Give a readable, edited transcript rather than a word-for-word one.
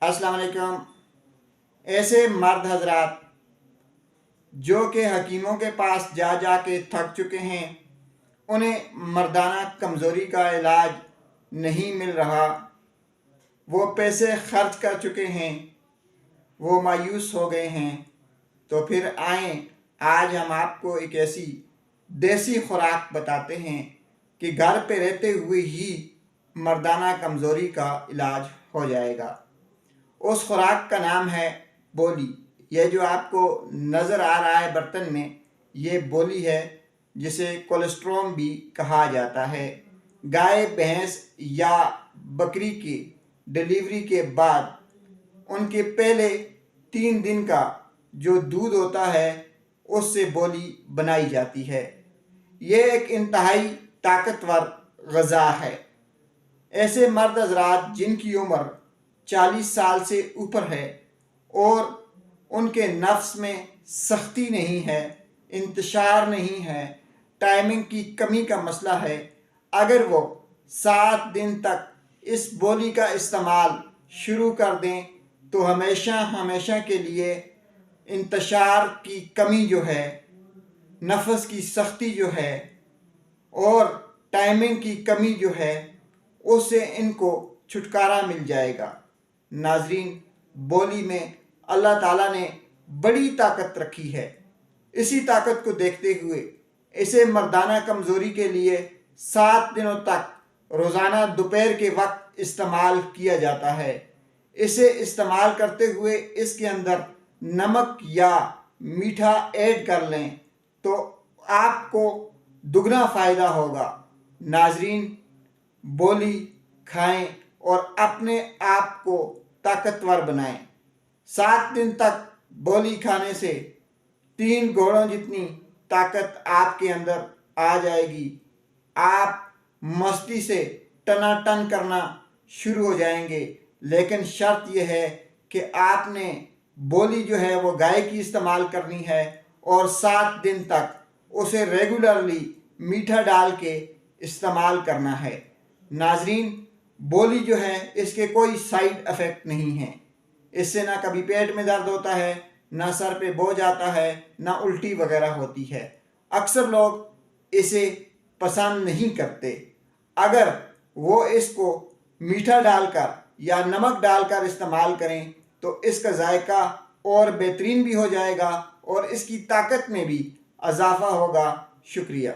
अस्सलाम वालेकुम। ऐसे मर्द हजरात जो कि हकीमों के पास जा जा के थक चुके हैं, उन्हें मर्दाना कमज़ोरी का इलाज नहीं मिल रहा, वो पैसे खर्च कर चुके हैं, वो मायूस हो गए हैं, तो फिर आएँ आज हम आपको एक ऐसी देसी खुराक बताते हैं कि घर पे रहते हुए ही मर्दाना कमज़ोरी का इलाज हो जाएगा। उस खुराक का नाम है बोली। यह जो आपको नज़र आ रहा है बर्तन में, ये बोली है, जिसे कोलेस्ट्रॉम भी कहा जाता है। गाय, भैंस या बकरी की डिलीवरी के बाद उनके पहले 3 दिन का जो दूध होता है, उससे बोली बनाई जाती है। यह एक इंतहाई ताकतवर ग़ज़ा है। ऐसे मर्द हज़रात जिनकी उम्र 40 साल से ऊपर है और उनके नफ्स में सख्ती नहीं है, इंतशार नहीं है, टाइमिंग की कमी का मसला है, अगर वो 7 दिन तक इस बोली का इस्तेमाल शुरू कर दें तो हमेशा हमेशा के लिए इंतशार की कमी जो है, नफस की सख्ती जो है और टाइमिंग की कमी जो है, उससे इनको छुटकारा मिल जाएगा। नाजरीन, बोली में अल्लाह ताला ने बड़ी ताकत रखी है। इसी ताकत को देखते हुए इसे मर्दाना कमज़ोरी के लिए 7 दिनों तक रोज़ाना दोपहर के वक्त इस्तेमाल किया जाता है। इसे इस्तेमाल करते हुए इसके अंदर नमक या मीठा ऐड कर लें तो आपको दुगना फ़ायदा होगा। नाजरीन, बोली खाएं और अपने आप को ताकतवर बनाएं। 7 दिन तक बोली खाने से 3 घोड़ों जितनी ताकत आपके अंदर आ जाएगी। आप मस्ती से टनाटन करना शुरू हो जाएंगे, लेकिन शर्त यह है कि आपने बोली जो है वो गाय की इस्तेमाल करनी है और 7 दिन तक उसे रेगुलरली मीठा डाल के इस्तेमाल करना है। नाजरीन, बोली जो है इसके कोई साइड इफ़ेक्ट नहीं है। इससे ना कभी पेट में दर्द होता है, ना सर पे बोझ आता है, ना उल्टी वगैरह होती है। अक्सर लोग इसे पसंद नहीं करते। अगर वो इसको मीठा डालकर या नमक डालकर इस्तेमाल करें तो इसका जायका और बेहतरीन भी हो जाएगा और इसकी ताकत में भी इजाफ़ा होगा। शुक्रिया।